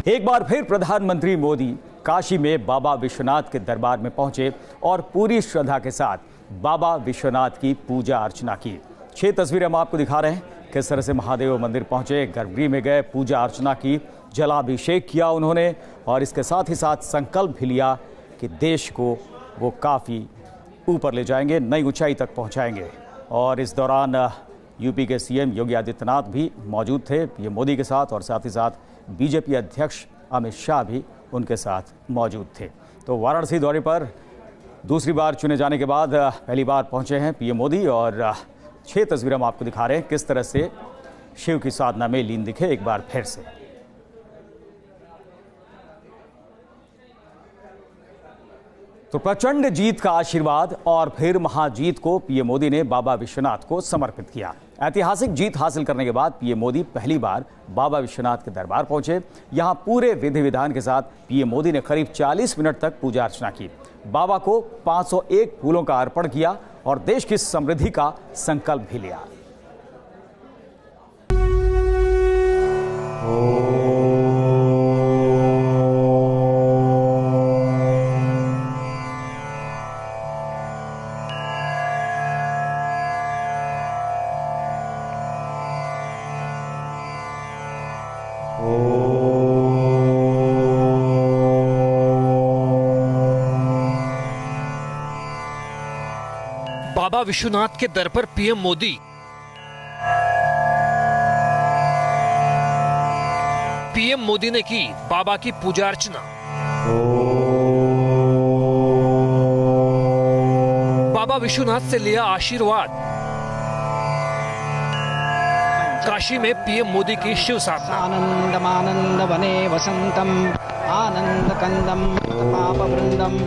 एक बार फिर प्रधानमंत्री मोदी काशी में बाबा विश्वनाथ के दरबार में पहुंचे और पूरी श्रद्धा के साथ बाबा विश्वनाथ की पूजा अर्चना की। 6 तस्वीरें हम आपको दिखा रहे हैं किस तरह से महादेव मंदिर पहुंचे, गर्भगृह में गए, पूजा अर्चना की, जलाभिषेक किया उन्होंने और इसके साथ ही साथ संकल्प भी लिया कि देश को वो काफ़ी ऊपर ले जाएंगे, नई ऊंचाई तक पहुंचाएंगे। और इस दौरान यूपी के सीएम योगी आदित्यनाथ भी मौजूद थे पीएम मोदी के साथ और साथ ही साथ बीजेपी अध्यक्ष अमित शाह भी उनके साथ मौजूद थे। तो वाराणसी दौरे पर दूसरी बार चुने जाने के बाद पहली बार पहुंचे हैं पीएम मोदी और 6 तस्वीरें हम आपको दिखा रहे हैं किस तरह से शिव की साधना में लीन दिखे एक बार फिर से। तो प्रचंड जीत का आशीर्वाद और फिर महाजीत को पीएम मोदी ने बाबा विश्वनाथ को समर्पित किया। ऐतिहासिक जीत हासिल करने के बाद पीएम मोदी पहली बार बाबा विश्वनाथ के दरबार पहुंचे। यहां पूरे विधि विधान के साथ पीएम मोदी ने करीब 40 मिनट तक पूजा अर्चना की, बाबा को 501 फूलों का अर्पण किया और देश की समृद्धि का संकल्प भी लिया। बाबा विश्वनाथ के दर पर पीएम मोदी। पीएम मोदी ने की बाबा की पूजा अर्चना। बाबा विश्वनाथ से लिया आशीर्वाद। काशी में पीएम मोदी की शिव साधना। आनंदमानंद वने वसंतम आनंद कंदम पाप वृंदम।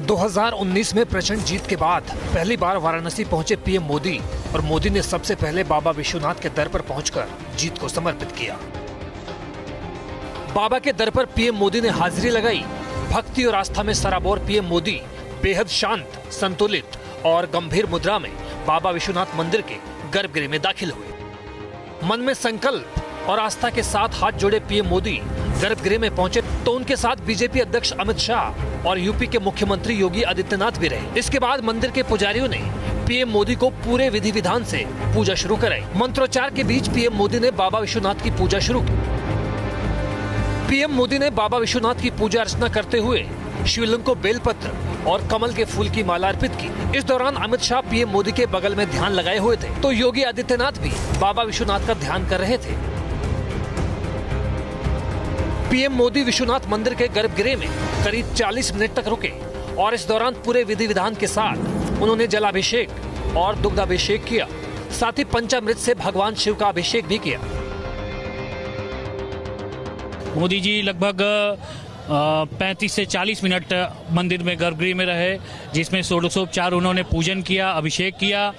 2019 में प्रचंड जीत के बाद पहली बार वाराणसी पहुंचे पीएम मोदी और मोदी ने सबसे पहले बाबा विश्वनाथ के दर पर पहुंचकर जीत को समर्पित किया। बाबा के दर पर पीएम मोदी ने हाजिरी लगाई। भक्ति और आस्था में सराबोर पीएम मोदी बेहद शांत, संतुलित और गंभीर मुद्रा में बाबा विश्वनाथ मंदिर के गर्भगृह में दाखिल हुए। मन में संकल्प और आस्था के साथ हाथ जोड़े पीएम मोदी गर्भगृह में पहुंचे तो उनके साथ बीजेपी अध्यक्ष अमित शाह और यूपी के मुख्यमंत्री योगी आदित्यनाथ भी रहे। इसके बाद मंदिर के पुजारियों ने पीएम मोदी को पूरे विधि विधान से पूजा शुरू कराई। मंत्रोच्चार के बीच पीएम मोदी ने बाबा विश्वनाथ की पूजा शुरू की। पीएम मोदी ने बाबा विश्वनाथ की पूजा अर्चना करते हुए शिवलिंग को बेलपत्र और कमल के फूल की माला अर्पित की। इस दौरान अमित शाह पीएम मोदी के बगल में ध्यान लगाए हुए थे तो योगी आदित्यनाथ भी बाबा विश्वनाथ का ध्यान कर रहे थे। पीएम मोदी विश्वनाथ मंदिर के गर्भगृह में करीब 40 मिनट तक रुके और इस दौरान पूरे विधि विधान के साथ उन्होंने जलाभिषेक और दुग्धाभिषेक किया। साथ ही पंचामृत से भगवान शिव का अभिषेक भी किया। मोदी जी लगभग 35 से 40 मिनट मंदिर में गर्भगृह में रहे, जिसमें षोडशोपचार उन्होंने पूजन किया, अभिषेक किया।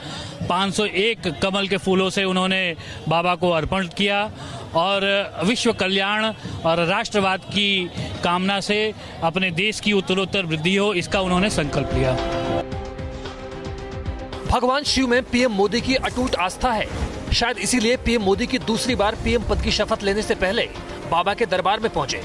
501 कमल के फूलों से उन्होंने बाबा को अर्पण किया और विश्व कल्याण और राष्ट्रवाद की कामना से अपने देश की उत्तरोत्तर वृद्धि हो, इसका उन्होंने संकल्प लिया। भगवान शिव में पीएम मोदी की अटूट आस्था है। शायद इसीलिए पीएम मोदी की दूसरी बार पीएम पद की शपथ लेने से पहले बाबा के दरबार में पहुंचे।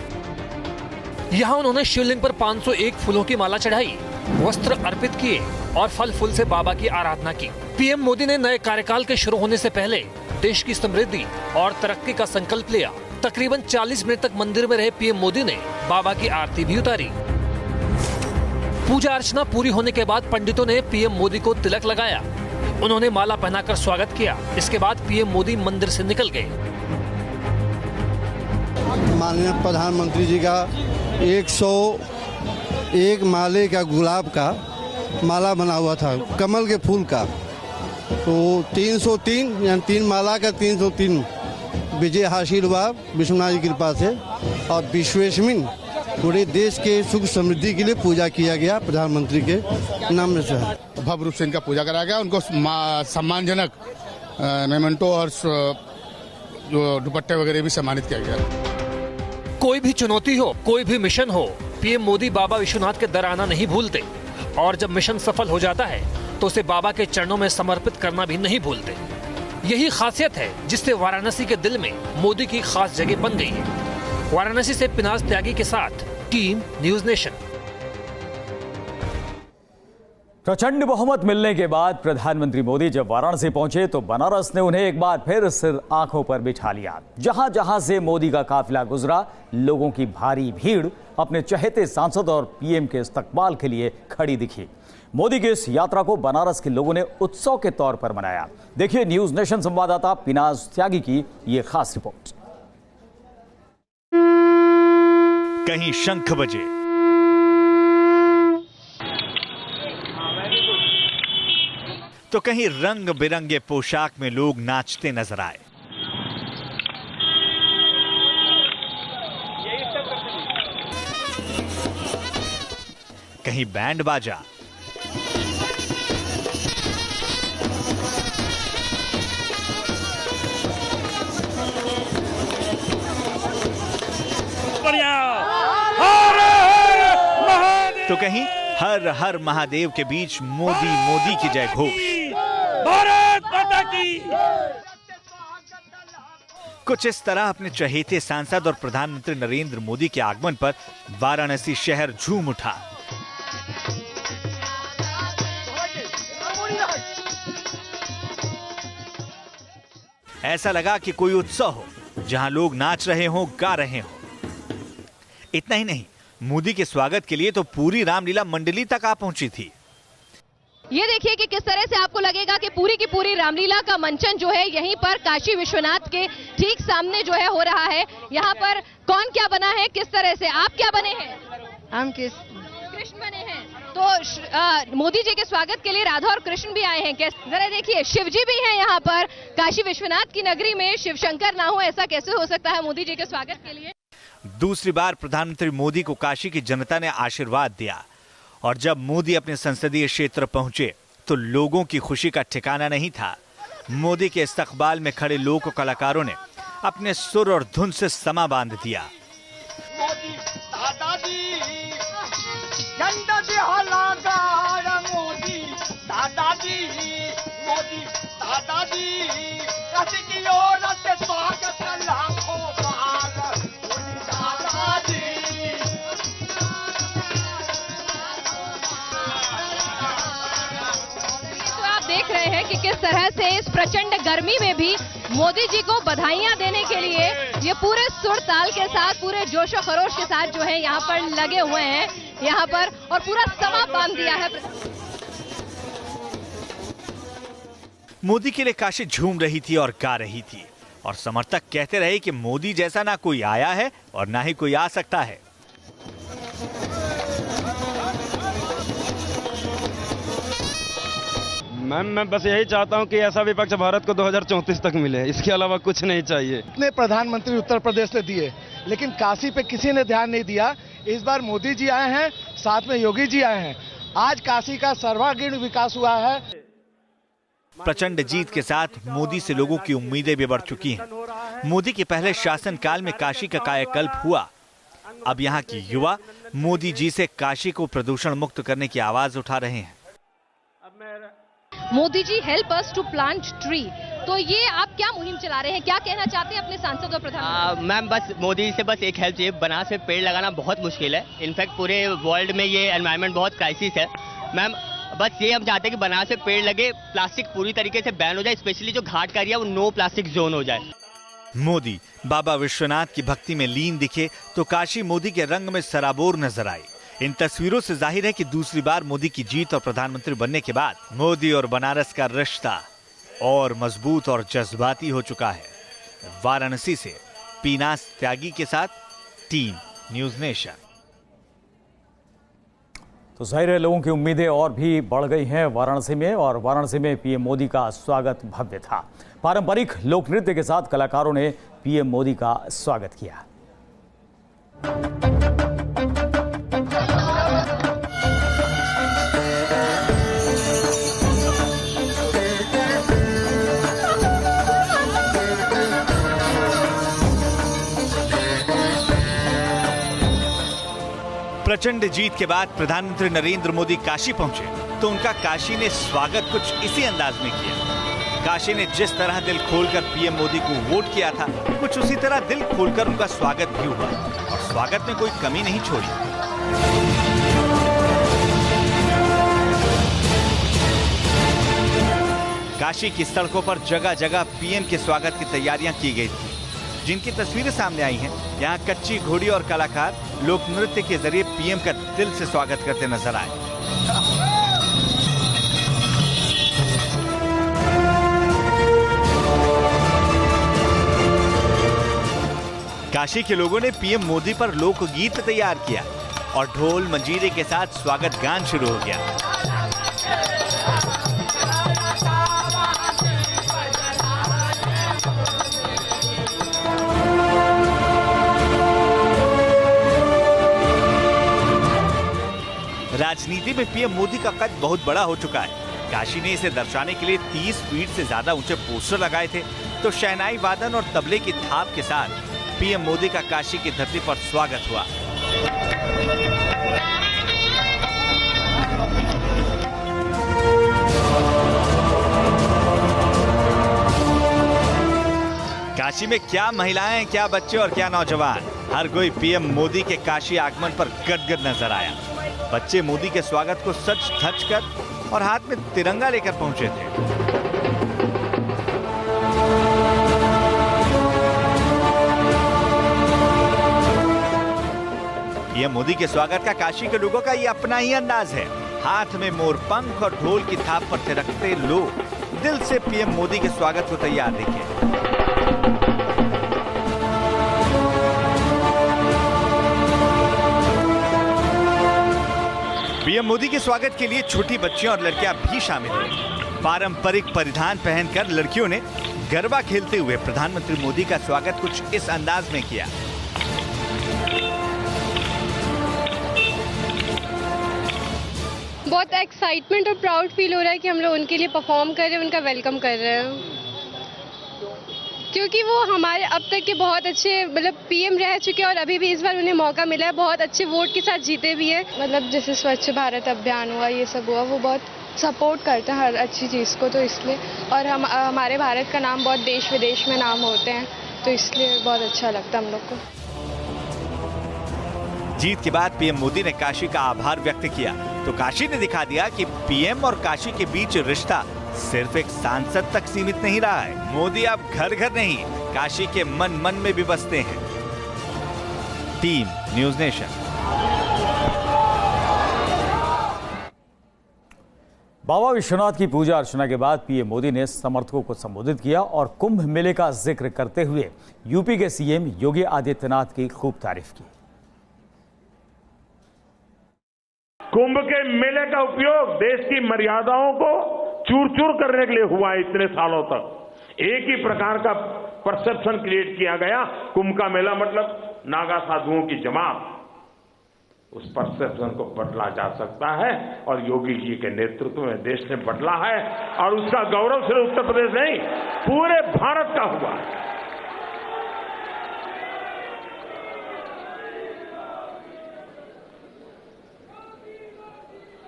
यहाँ उन्होंने शिवलिंग पर 501 फूलों की माला चढ़ाई, वस्त्र अर्पित किए और फल फूल से बाबा की आराधना की। पीएम मोदी ने नए कार्यकाल के शुरू होने से पहले देश की समृद्धि और तरक्की का संकल्प लिया। तकरीबन 40 मिनट तक मंदिर में रहे पीएम मोदी ने बाबा की आरती भी उतारी। पूजा अर्चना पूरी होने के बाद पंडितों ने पीएम मोदी को तिलक लगाया। उन्होंने माला पहनाकर स्वागत किया। इसके बाद पीएम मोदी मंदिर से निकल गए। माननीय प्रधानमंत्री जी का 101 माले का गुलाब का माला बना हुआ था, कमल के फूल का, तो 303 यानी 3 माला का 303 विजय हासिल हुआ विश्वनाथ की कृपा से। और विश्वेश्विन पूरे देश के सुख समृद्धि के लिए पूजा किया गया प्रधानमंत्री के नाम से। भव्य रूप से इनका पूजा कराया गया। उनको सम्मानजनक मेमेंटो और जो दुपट्टे वगैरह भी सम्मानित किया गया। कोई भी चुनौती हो, कोई भी मिशन हो, पीएम मोदी बाबा विश्वनाथ के दर आना नहीं भूलते और जब मिशन सफल हो जाता है तो उसे बाबा के चरणों में समर्पित करना भी नहीं भूलते। यही खासियत है जिससे वाराणसी के दिल में मोदी की खास जगह बन गई है। वाराणसी से पिनाज त्यागी के साथ टीम न्यूज नेशन। प्रचंड बहुमत मिलने के बाद प्रधानमंत्री मोदी जब वाराणसी पहुंचे तो बनारस ने उन्हें एक बार फिर सिर आंखों पर बिठा लिया। जहां जहां से मोदी का काफिला गुजरा, लोगों की भारी भीड़ अपने चहेते सांसद और पीएम के इस्तकबाल के लिए खड़ी दिखी। मोदी की इस यात्रा को बनारस के लोगों ने उत्सव के तौर पर मनाया। देखिए न्यूज नेशन संवाददाता पिनाज त्यागी की ये खास रिपोर्ट। कहीं शंख बजे, तो कहीं रंग बिरंगे पोशाक में लोग नाचते नजर आए। कहीं बैंड बाजा, तो कहीं हर हर महादेव के बीच मोदी मोदी की जय घोष। भारत माता की। कुछ इस तरह अपने चहेते सांसद और प्रधानमंत्री नरेंद्र मोदी के आगमन पर वाराणसी शहर झूम उठा। ऐसा लगा कि कोई उत्सव हो जहां लोग नाच रहे हों, गा रहे हों। इतना ही नहीं, मोदी के स्वागत के लिए तो पूरी रामलीला मंडली तक आ पहुंची थी। ये देखिए कि किस तरह से आपको लगेगा कि पूरी की पूरी रामलीला का मंचन जो है यहीं पर काशी विश्वनाथ के ठीक सामने जो है हो रहा है। यहाँ पर कौन क्या बना है, किस तरह से, आप क्या बने हैं? हम कृष्ण बने हैं। तो मोदी जी के स्वागत के लिए राधा और कृष्ण भी आए हैं। जरा देखिए, शिव जी भी हैं यहाँ पर। काशी विश्वनाथ की नगरी में शिव शंकर ना हो ऐसा कैसे हो सकता है मोदी जी के स्वागत के लिए। दूसरी बार प्रधानमंत्री मोदी को काशी की जनता ने आशीर्वाद दिया और जब मोदी अपने संसदीय क्षेत्र पहुंचे तो लोगों की खुशी का ठिकाना नहीं था। मोदी के इस्तकबाल में खड़े लोक कलाकारों ने अपने सुर और धुन से समा बांध दिया। मोदी दादाजी, मोदी दादाजी, काशी की ओर से स्वागत लाखों बार। देख रहे हैं कि किस तरह से इस प्रचंड गर्मी में भी मोदी जी को बधाइयां देने के लिए ये पूरे सुर ताल के साथ, पूरे जोशो खरोश के साथ जो है यहाँ पर लगे हुए हैं यहाँ पर, और पूरा समा बांध दिया है। मोदी के लिए काशी झूम रही थी और गा रही थी और समर्थक कहते रहे कि मोदी जैसा ना कोई आया है और ना ही कोई आ सकता है। मैम, मैं बस यही चाहता हूं कि ऐसा विपक्ष भारत को 2034 तक मिले, इसके अलावा कुछ नहीं चाहिए। इतने प्रधानमंत्री उत्तर प्रदेश से दिए लेकिन काशी पे किसी ने ध्यान नहीं दिया। इस बार मोदी जी आए हैं, साथ में योगी जी आए हैं। आज काशी का सर्वांगीण विकास हुआ है। प्रचंड जीत के साथ मोदी से लोगों की उम्मीदें भी बढ़ चुकी हैं। मोदी के पहले शासनकाल में काशी का कायाकल्प हुआ। अब यहाँ की युवा मोदी जी से काशी को प्रदूषण मुक्त करने की आवाज उठा रहे हैं। Modi ji help us to plant tree, तो ये आप क्या मुहिम चला रहे हैं, क्या कहना चाहते हैं अपने सांसद और प्रधानमंत्री? मैम, बस मोदी से बस एक हेल्प चाहिए। बनारस में पेड़ लगाना बहुत मुश्किल है। इनफैक्ट पूरे वर्ल्ड में ये एनवायरनमेंट बहुत क्राइसिस है। मैम, बस ये हम चाहते हैं कि बनारस में पेड़ लगे, प्लास्टिक पूरी तरीके से बैन हो जाए, स्पेशली जो घाट का एरिया वो नो प्लास्टिक जोन हो जाए। मोदी बाबा विश्वनाथ की भक्ति में लीन दिखे तो काशी मोदी के रंग में सराबोर नजर आई। इन तस्वीरों से जाहिर है कि दूसरी बार मोदी की जीत और प्रधानमंत्री बनने के बाद मोदी और बनारस का रिश्ता और मजबूत और जज्बाती हो चुका है। वाराणसी से पिनाज त्यागी के साथ टीम न्यूज नेशन। तो जाहिर है लोगों की उम्मीदें और भी बढ़ गई हैं वाराणसी में, और वाराणसी में पीएम मोदी का स्वागत भव्य था। पारंपरिक लोक नृत्य के साथ कलाकारों ने पीएम मोदी का स्वागत किया। प्रचंड जीत के बाद प्रधानमंत्री नरेंद्र मोदी काशी पहुंचे तो उनका काशी ने स्वागत कुछ इसी अंदाज में किया। काशी ने जिस तरह दिल खोलकर पीएम मोदी को वोट किया था, कुछ उसी तरह दिल खोलकर उनका स्वागत भी हुआ और स्वागत में कोई कमी नहीं छोड़ी। काशी की सड़कों पर जगह जगह पीएम के स्वागत की तैयारियां की गई थी, जिनकी तस्वीरें सामने आई हैं। यहाँ कच्ची घोड़ी और कलाकार लोक नृत्य के जरिए पीएम का दिल से स्वागत करते नजर आए। काशी के लोगों ने पीएम मोदी पर लोकगीत तैयार किया और ढोल मंजीरे के साथ स्वागत गान शुरू हो गया। राजनीति में पीएम मोदी का कद बहुत बड़ा हो चुका है। काशी ने इसे दर्शाने के लिए 30 फीट से ज्यादा ऊंचे पोस्टर लगाए थे, तो शहनाई वादन और तबले की थाप के साथ पीएम मोदी का काशी की धरती पर स्वागत हुआ। काशी में क्या महिलाएं, क्या बच्चे और क्या नौजवान, हर कोई पीएम मोदी के काशी आगमन पर गदगद नजर आया। बच्चे मोदी के स्वागत को सच धज कर और हाथ में तिरंगा लेकर पहुंचे थे। पीएम मोदी के स्वागत का काशी के लोगों का ये अपना ही अंदाज है। हाथ में मोर पंख और ढोल की थाप पर थिरकते लोग दिल से पीएम मोदी के स्वागत को तैयार देखे। पीएम मोदी के स्वागत के लिए छोटी बच्चियां और लड़कियां भी शामिल हुई। पारंपरिक परिधान पहनकर लड़कियों ने गरबा खेलते हुए प्रधानमंत्री मोदी का स्वागत कुछ इस अंदाज में किया। बहुत एक्साइटमेंट और प्राउड फील हो रहा है कि हम लोग उनके लिए परफॉर्म कर रहे हैं, उनका वेलकम कर रहे हैं, क्योंकि वो हमारे अब तक के बहुत अच्छे मतलब पीएम रह चुके हैं और अभी भी इस बार उन्हें मौका मिला है। बहुत अच्छे वोट के साथ जीते भी हैं। मतलब जैसे स्वच्छ भारत अभियान हुआ, ये सब हुआ, वो बहुत सपोर्ट करते हैं हर अच्छी चीज़ को, तो इसलिए और हमारे भारत का नाम बहुत देश विदेश में नाम होते हैं, तो इसलिए बहुत अच्छा लगता है हम लोग को। जीत के बाद पीएम मोदी ने काशी का आभार व्यक्त किया, तो काशी ने दिखा दिया कि पीएम और काशी के बीच रिश्ता सिर्फ एक सांसद तक सीमित नहीं रहा है। मोदी अब घर घर नहीं, काशी के मन मन में भी बसते हैं। Team news nation. Baba Vishwanath की पूजा अर्चना के बाद पीएम मोदी ने समर्थकों को संबोधित किया और कुंभ मेले का जिक्र करते हुए यूपी के सीएम योगी आदित्यनाथ की खूब तारीफ की। कुंभ के मेले का उपयोग देश की मर्यादाओं को चूर चूर करने के लिए हुआ है। इतने सालों तक एक ही प्रकार का परसेप्शन क्रिएट किया गया, कुंभ का मेला मतलब नागा साधुओं की जमात। उस परसेप्शन को बदला जा सकता है और योगी जी के नेतृत्व में देश ने बदला है और उसका गौरव सिर्फ उत्तर प्रदेश नहीं, पूरे भारत का हुआ है।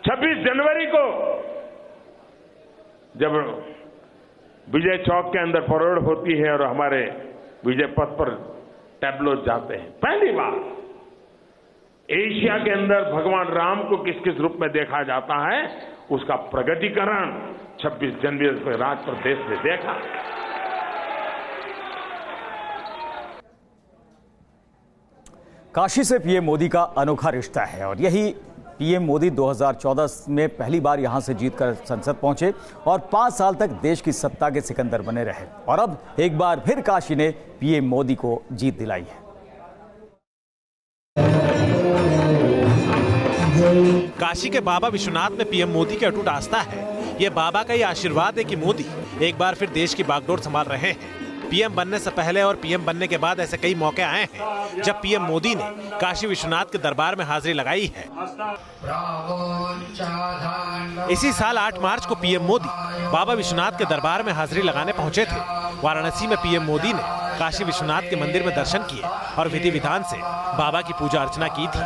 छब्बीस जनवरी को जब विजय चौक के अंदर परेड होती है और हमारे विजय पथ पर टैब्लो जाते हैं, पहली बार एशिया के अंदर भगवान राम को किस किस रूप में देखा जाता है, उसका प्रगटीकरण 26 जनवरी को राज पर देश ने देखा। काशी से पीएम मोदी का अनोखा रिश्ता है और यही पीएम मोदी 2014 में पहली बार यहां से जीतकर संसद पहुंचे और 5 साल तक देश की सत्ता के सिकंदर बने रहे और अब एक बार फिर काशी ने पीएम मोदी को जीत दिलाई है। काशी के बाबा विश्वनाथ में पीएम मोदी की अटूट आस्था है। ये बाबा का ये आशीर्वाद है कि मोदी एक बार फिर देश की बागडोर संभाल रहे हैं। पीएम बनने से पहले और पीएम बनने के बाद ऐसे कई मौके आए हैं जब पीएम मोदी ने काशी विश्वनाथ के दरबार में हाजिरी लगाई है। इसी साल 8 मार्च को पीएम मोदी बाबा विश्वनाथ के दरबार में हाजिरी लगाने पहुंचे थे। वाराणसी में पीएम मोदी ने काशी विश्वनाथ के मंदिर में दर्शन किए और विधि विधान से बाबा की पूजा अर्चना की थी।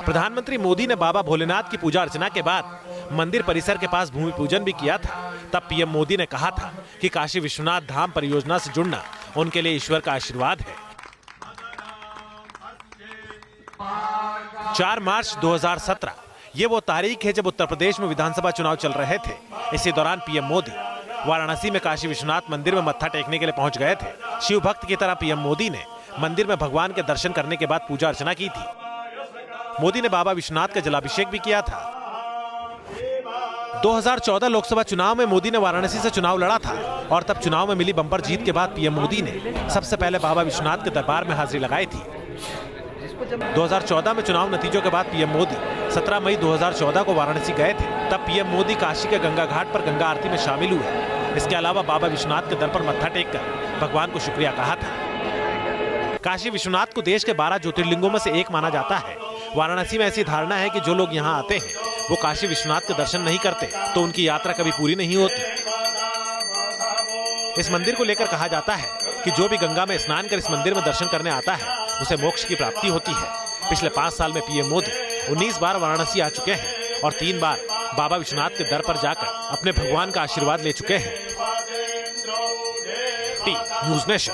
प्रधानमंत्री मोदी ने बाबा भोलेनाथ की पूजा अर्चना के बाद मंदिर परिसर के पास भूमि पूजन भी किया था, तब पीएम मोदी ने कहा था कि काशी विश्वनाथ धाम परियोजना से जुड़ना उनके लिए ईश्वर का आशीर्वाद है। 4 मार्च 2017 ये वो तारीख है जब उत्तर प्रदेश में विधानसभा चुनाव चल रहे थे। इसी दौरान पीएम मोदी वाराणसी में काशी विश्वनाथ मंदिर में मत्था टेकने के लिए पहुंच गए थे। शिव भक्त की तरह पीएम मोदी ने मंदिर में भगवान के दर्शन करने के बाद पूजा अर्चना की थी। मोदी ने बाबा विश्वनाथ का जलाभिषेक भी किया था। 2014 लोकसभा चुनाव में मोदी ने वाराणसी से चुनाव लड़ा था और तब चुनाव में मिली बम्पर जीत के बाद पीएम मोदी ने सबसे पहले बाबा विश्वनाथ के दरबार में हाजिरी लगाई थी। 2014 में चुनाव नतीजों के बाद पीएम मोदी 17 मई 2014 को वाराणसी गए थे। तब पीएम मोदी काशी के गंगा घाट पर गंगा आरती में शामिल हुए। इसके अलावा बाबा विश्वनाथ के दर पर मत्था टेककर भगवान को शुक्रिया कहा था। काशी विश्वनाथ को देश के 12 ज्योतिर्लिंगों में से एक माना जाता है। वाराणसी में ऐसी धारणा है कि जो लोग यहाँ आते हैं वो काशी विश्वनाथ के दर्शन नहीं करते तो उनकी यात्रा कभी पूरी नहीं होती। इस मंदिर को लेकर कहा जाता है कि जो भी गंगा में स्नान कर इस मंदिर में दर्शन करने आता है उसे मोक्ष की प्राप्ति होती है। पिछले 5 साल में पीएम मोदी 19 बार वाराणसी आ चुके हैं और 3 बार बाबा विश्वनाथ के दर पर जाकर अपने भगवान का आशीर्वाद ले चुके हैं। T news nation.